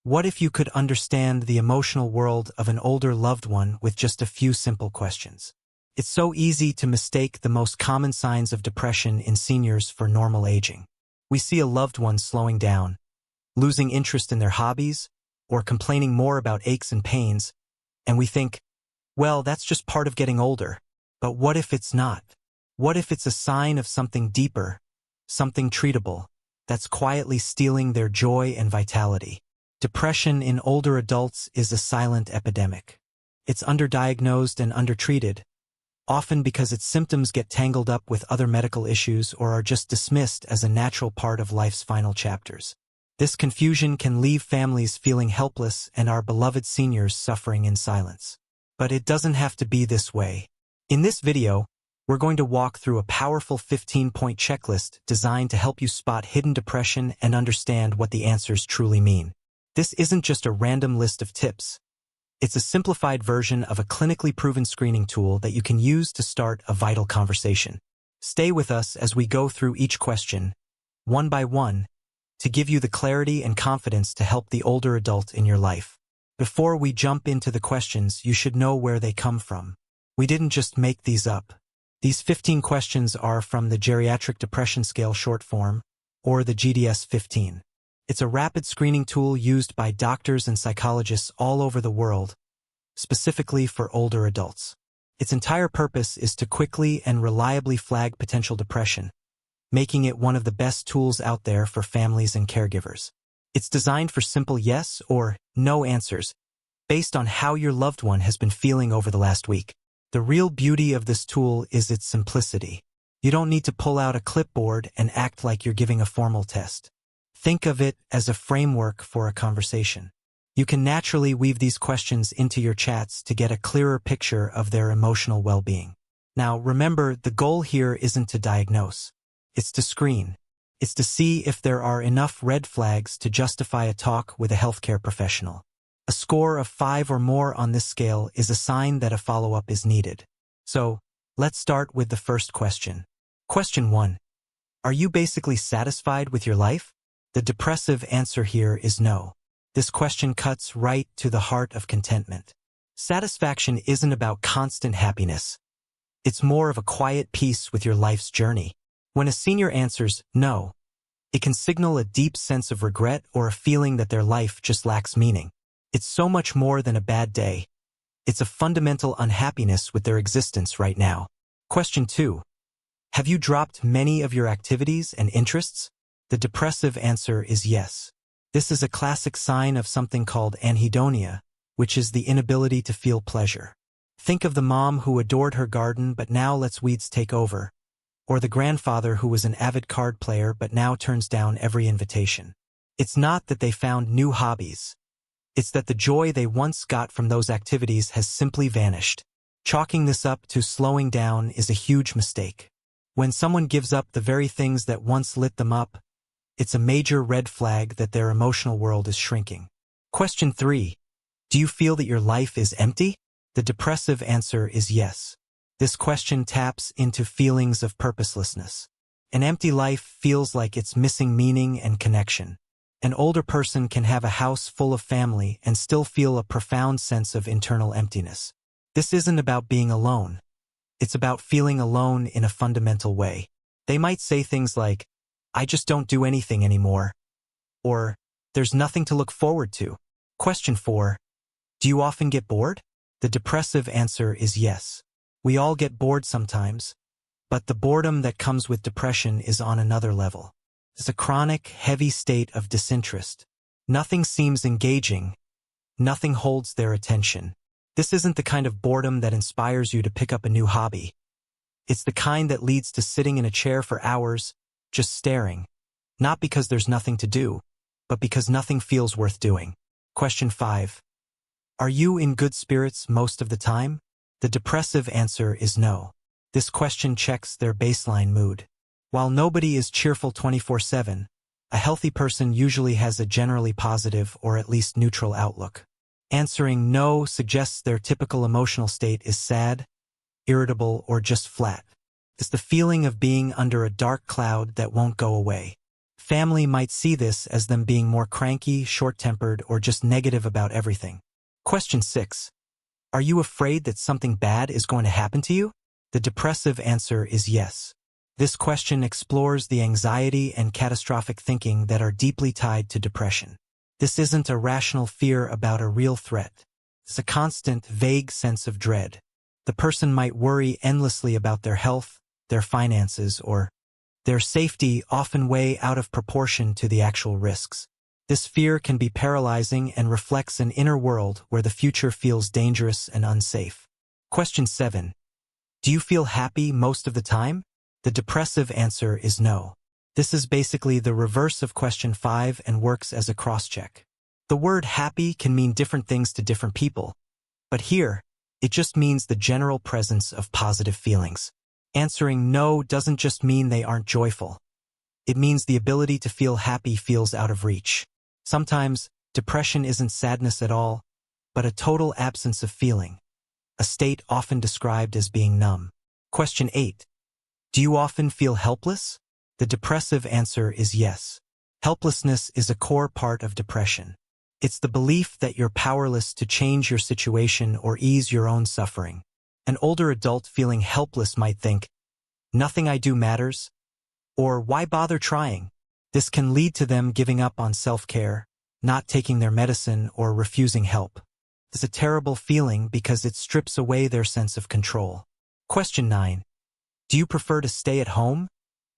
What if you could understand the emotional world of an older loved one with just a few simple questions? It's so easy to mistake the most common signs of depression in seniors for normal aging. We see a loved one slowing down, losing interest in their hobbies, or complaining more about aches and pains, and we think, well, that's just part of getting older. But what if it's not? What if it's a sign of something deeper, something treatable, that's quietly stealing their joy and vitality? Depression in older adults is a silent epidemic. It's underdiagnosed and undertreated, often because its symptoms get tangled up with other medical issues or are just dismissed as a natural part of life's final chapters. This confusion can leave families feeling helpless and our beloved seniors suffering in silence. But it doesn't have to be this way. In this video, we're going to walk through a powerful 15-point checklist designed to help you spot hidden depression and understand what the answers truly mean. This isn't just a random list of tips. It's a simplified version of a clinically proven screening tool that you can use to start a vital conversation. Stay with us as we go through each question, one by one, to give you the clarity and confidence to help the older adult in your life. Before we jump into the questions, you should know where they come from. We didn't just make these up. These 15 questions are from the Geriatric Depression Scale short form, or the GDS-15. It's a rapid screening tool used by doctors and psychologists all over the world, specifically for older adults. Its entire purpose is to quickly and reliably flag potential depression, making it one of the best tools out there for families and caregivers. It's designed for simple yes or no answers, based on how your loved one has been feeling over the last week. The real beauty of this tool is its simplicity. You don't need to pull out a clipboard and act like you're giving a formal test. Think of it as a framework for a conversation. You can naturally weave these questions into your chats to get a clearer picture of their emotional well-being. Now, remember, the goal here isn't to diagnose. It's to screen. It's to see if there are enough red flags to justify a talk with a healthcare professional. A score of 5 or more on this scale is a sign that a follow-up is needed. So, let's start with the first question. Question 1. Are you basically satisfied with your life? The depressive answer here is no. This question cuts right to the heart of contentment. Satisfaction isn't about constant happiness. It's more of a quiet peace with your life's journey. When a senior answers no, it can signal a deep sense of regret or a feeling that their life just lacks meaning. It's so much more than a bad day. It's a fundamental unhappiness with their existence right now. Question 2. Have you dropped many of your activities and interests? The depressive answer is yes. This is a classic sign of something called anhedonia, which is the inability to feel pleasure. Think of the mom who adored her garden but now lets weeds take over, or the grandfather who was an avid card player but now turns down every invitation. It's not that they found new hobbies. It's that the joy they once got from those activities has simply vanished. Chalking this up to slowing down is a huge mistake. When someone gives up the very things that once lit them up, it's a major red flag that their emotional world is shrinking. Question 3. Do you feel that your life is empty? The depressive answer is yes. This question taps into feelings of purposelessness. An empty life feels like it's missing meaning and connection. An older person can have a house full of family and still feel a profound sense of internal emptiness. This isn't about being alone. It's about feeling alone in a fundamental way. They might say things like, I just don't do anything anymore, or there's nothing to look forward to. Question 4. Do you often get bored? The depressive answer is yes. We all get bored sometimes, but the boredom that comes with depression is on another level. It's a chronic, heavy state of disinterest. Nothing seems engaging. Nothing holds their attention. This isn't the kind of boredom that inspires you to pick up a new hobby. It's the kind that leads to sitting in a chair for hours, just staring. Not because there's nothing to do, but because nothing feels worth doing. Question 5. Are you in good spirits most of the time? The depressive answer is no. This question checks their baseline mood. While nobody is cheerful 24/7, a healthy person usually has a generally positive or at least neutral outlook. Answering no suggests their typical emotional state is sad, irritable, or just flat. It's the feeling of being under a dark cloud that won't go away. family might see this as them being more cranky, short-tempered, or just negative about everything. Question 6. Are you afraid that something bad is going to happen to you? The depressive answer is yes. This question explores the anxiety and catastrophic thinking that are deeply tied to depression. This isn't a rational fear about a real threat. It's a constant, vague sense of dread. The person might worry endlessly about their health, their finances, or their safety, often way out of proportion to the actual risks. This fear can be paralyzing and reflects an inner world where the future feels dangerous and unsafe. Question 7. Do you feel happy most of the time? The depressive answer is no. This is basically the reverse of question 5 and works as a cross-check. The word happy can mean different things to different people, but here, it just means the general presence of positive feelings. Answering no doesn't just mean they aren't joyful. It means the ability to feel happy feels out of reach. Sometimes, depression isn't sadness at all, but a total absence of feeling, a state often described as being numb. Question 8. Do you often feel helpless? The depressive answer is yes. Helplessness is a core part of depression. It's the belief that you're powerless to change your situation or ease your own suffering. An older adult feeling helpless might think, "Nothing I do matters," or "Why bother trying?" This can lead to them giving up on self-care, not taking their medicine, or refusing help. It's a terrible feeling because it strips away their sense of control. Question 9. Do you prefer to stay at home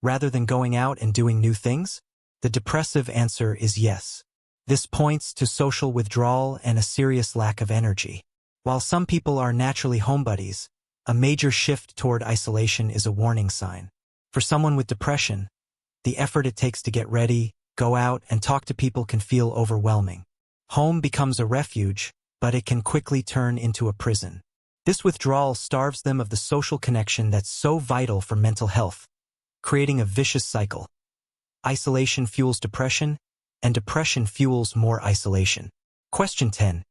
rather than going out and doing new things? The depressive answer is yes. This points to social withdrawal and a serious lack of energy. While some people are naturally homebodies, a major shift toward isolation is a warning sign. For someone with depression, the effort it takes to get ready, go out, and talk to people can feel overwhelming. Home becomes a refuge, but it can quickly turn into a prison. This withdrawal starves them of the social connection that's so vital for mental health, creating a vicious cycle. Isolation fuels depression, and depression fuels more isolation. Question 10.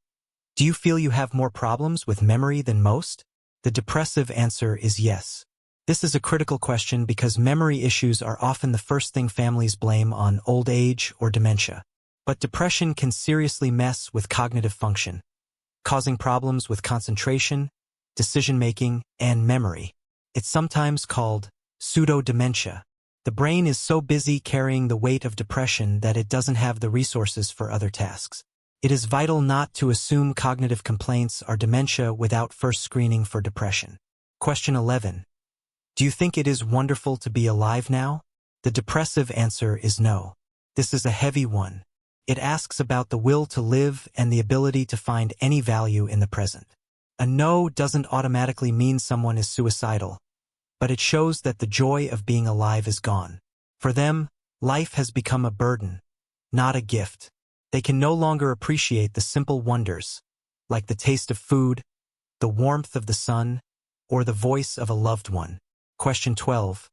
Do you feel you have more problems with memory than most? The depressive answer is yes. This is a critical question because memory issues are often the first thing families blame on old age or dementia. But depression can seriously mess with cognitive function, causing problems with concentration, decision-making, and memory. It's sometimes called pseudo-dementia. The brain is so busy carrying the weight of depression that it doesn't have the resources for other tasks. It is vital not to assume cognitive complaints are dementia without first screening for depression. Question 11. Do you think it is wonderful to be alive now? The depressive answer is no. This is a heavy one. It asks about the will to live and the ability to find any value in the present. A no doesn't automatically mean someone is suicidal, but it shows that the joy of being alive is gone. For them, life has become a burden, not a gift. They can no longer appreciate the simple wonders, like the taste of food, the warmth of the sun, or the voice of a loved one. Question 12.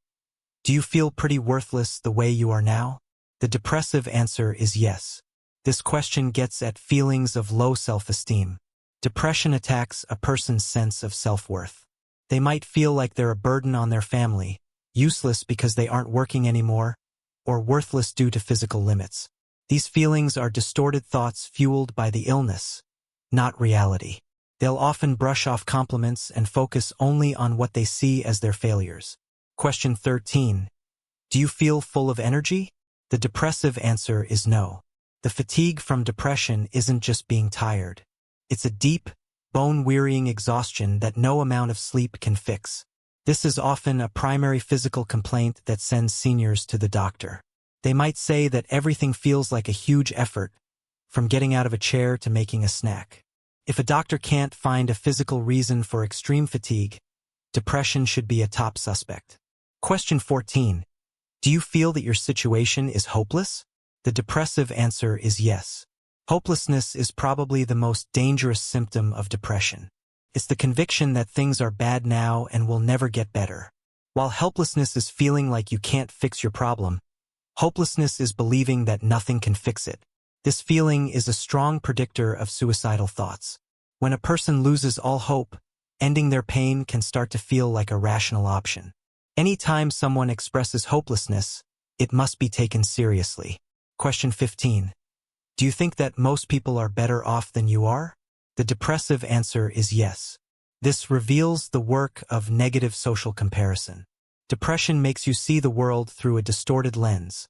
Do you feel pretty worthless the way you are now? The depressive answer is yes. This question gets at feelings of low self-esteem. Depression attacks a person's sense of self-worth. They might feel like they're a burden on their family, useless because they aren't working anymore, or worthless due to physical limits. These feelings are distorted thoughts fueled by the illness, not reality. They'll often brush off compliments and focus only on what they see as their failures. Question 13. Do you feel full of energy? The depressive answer is no. The fatigue from depression isn't just being tired. It's a deep, bone-wearying exhaustion that no amount of sleep can fix. This is often a primary physical complaint that sends seniors to the doctor. They might say that everything feels like a huge effort, from getting out of a chair to making a snack. If a doctor can't find a physical reason for extreme fatigue, depression should be a top suspect. Question 14. Do you feel that your situation is hopeless? The depressive answer is yes. Hopelessness is probably the most dangerous symptom of depression. It's the conviction that things are bad now and will never get better. While helplessness is feeling like you can't fix your problem, hopelessness is believing that nothing can fix it. This feeling is a strong predictor of suicidal thoughts. When a person loses all hope, ending their pain can start to feel like a rational option. Anytime someone expresses hopelessness, it must be taken seriously. Question 15. Do you think that most people are better off than you are? The depressive answer is yes. This reveals the work of negative social comparison. Depression makes you see the world through a distorted lens,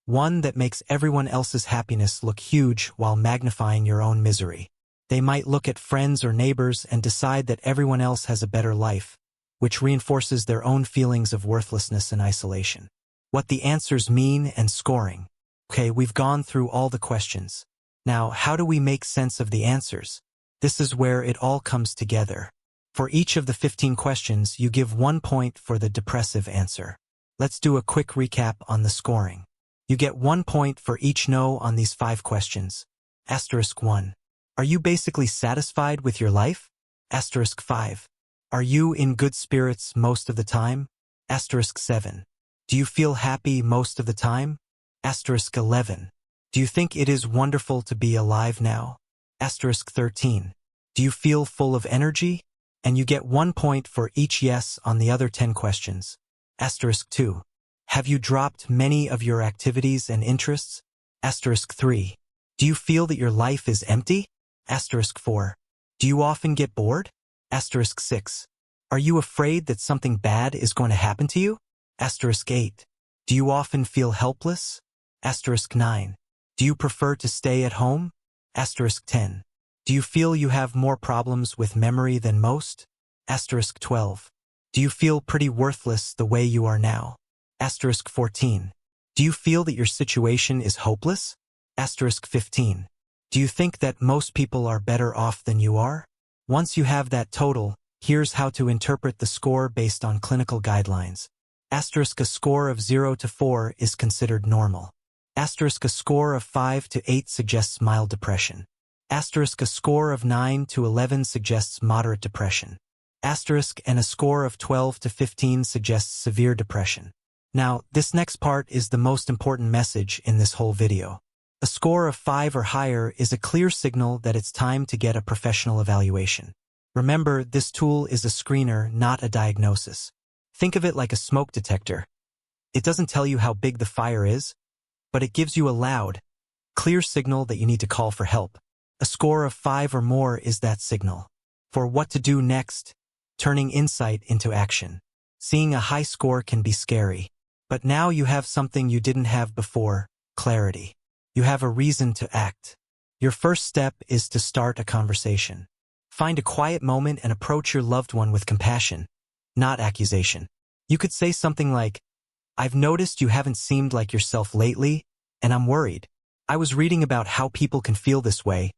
one that makes everyone else's happiness look huge while magnifying your own misery. They might look at friends or neighbors and decide that everyone else has a better life, which reinforces their own feelings of worthlessness and isolation. What the answers mean and scoring. Okay, we've gone through all the questions. Now, how do we make sense of the answers? This is where it all comes together. For each of the 15 questions, you give 1 point for the depressive answer. Let's do a quick recap on the scoring. You get 1 point for each no on these 5 questions. Asterisk 1. Are you basically satisfied with your life? Asterisk 5. Are you in good spirits most of the time? Asterisk 7. Do you feel happy most of the time? Asterisk 11. Do you think it is wonderful to be alive now? Asterisk 13. Do you feel full of energy? And you get 1 point for each yes on the other 10 questions. Asterisk 2. Have you dropped many of your activities and interests? Asterisk 3. Do you feel that your life is empty? Asterisk 4. Do you often get bored? Asterisk 6. Are you afraid that something bad is going to happen to you? Asterisk 8. Do you often feel helpless? Asterisk 9. Do you prefer to stay at home? Asterisk 10. Do you feel you have more problems with memory than most? Asterisk 12. Do you feel pretty worthless the way you are now? Asterisk 14. Do you feel that your situation is hopeless? Asterisk 15. Do you think that most people are better off than you are? Once you have that total, here's how to interpret the score based on clinical guidelines. Asterisk a score of 0 to 4 is considered normal. Asterisk a score of 5 to 8 suggests mild depression. Asterisk a score of 9 to 11 suggests moderate depression. Asterisk and a score of 12 to 15 suggests severe depression. Now, this next part is the most important message in this whole video. A score of 5 or higher is a clear signal that it's time to get a professional evaluation. Remember, this tool is a screener, not a diagnosis. Think of it like a smoke detector. It doesn't tell you how big the fire is, but it gives you a loud, clear signal that you need to call for help. A score of 5 or more is that signal. For what to do next, turning insight into action. Seeing a high score can be scary, but now you have something you didn't have before, clarity. You have a reason to act. Your first step is to start a conversation. Find a quiet moment and approach your loved one with compassion, not accusation. You could say something like, I've noticed you haven't seemed like yourself lately, and I'm worried. I was reading about how people can feel this way,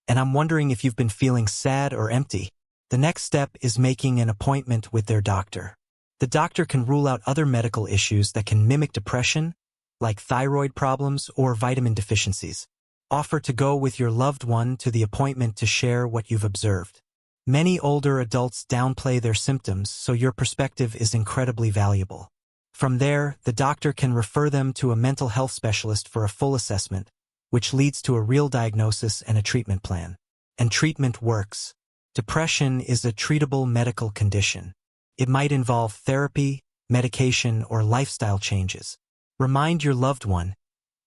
and I'm wondering if you've been feeling sad or empty. The next step is making an appointment with their doctor. The doctor can rule out other medical issues that can mimic depression, like thyroid problems or vitamin deficiencies. Offer to go with your loved one to the appointment to share what you've observed. Many older adults downplay their symptoms, so your perspective is incredibly valuable. From there, the doctor can refer them to a mental health specialist for a full assessment, which leads to a real diagnosis and a treatment plan. And treatment works. Depression is a treatable medical condition. It might involve therapy, medication, or lifestyle changes. Remind your loved one,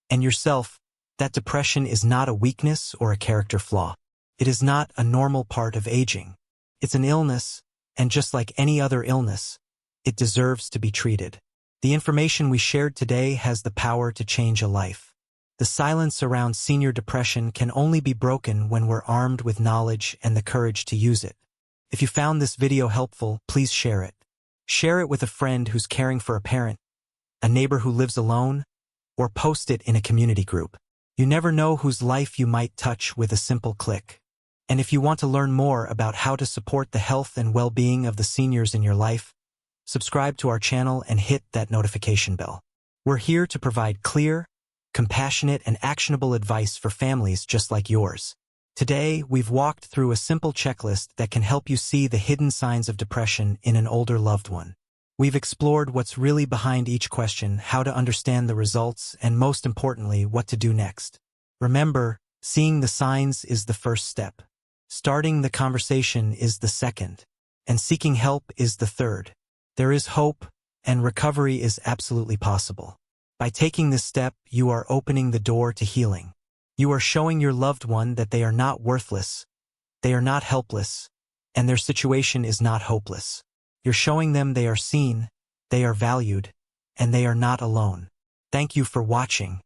and yourself, that depression is not a weakness or a character flaw. It is not a normal part of aging. It's an illness, and just like any other illness, it deserves to be treated. The information we shared today has the power to change a life. The silence around senior depression can only be broken when we're armed with knowledge and the courage to use it. If you found this video helpful, please share it. Share it with a friend who's caring for a parent, a neighbor who lives alone, or post it in a community group. You never know whose life you might touch with a simple click. And if you want to learn more about how to support the health and well-being of the seniors in your life, subscribe to our channel and hit that notification bell. We're here to provide clear, compassionate, and actionable advice for families just like yours. Today, we've walked through a simple checklist that can help you see the hidden signs of depression in an older loved one. We've explored what's really behind each question, how to understand the results, and most importantly, what to do next. Remember, seeing the signs is the first step. Starting the conversation is the second. And seeking help is the third. There is hope, and recovery is absolutely possible. By taking this step, you are opening the door to healing. You are showing your loved one that they are not worthless, they are not helpless, and their situation is not hopeless. You're showing them they are seen, they are valued, and they are not alone. Thank you for watching.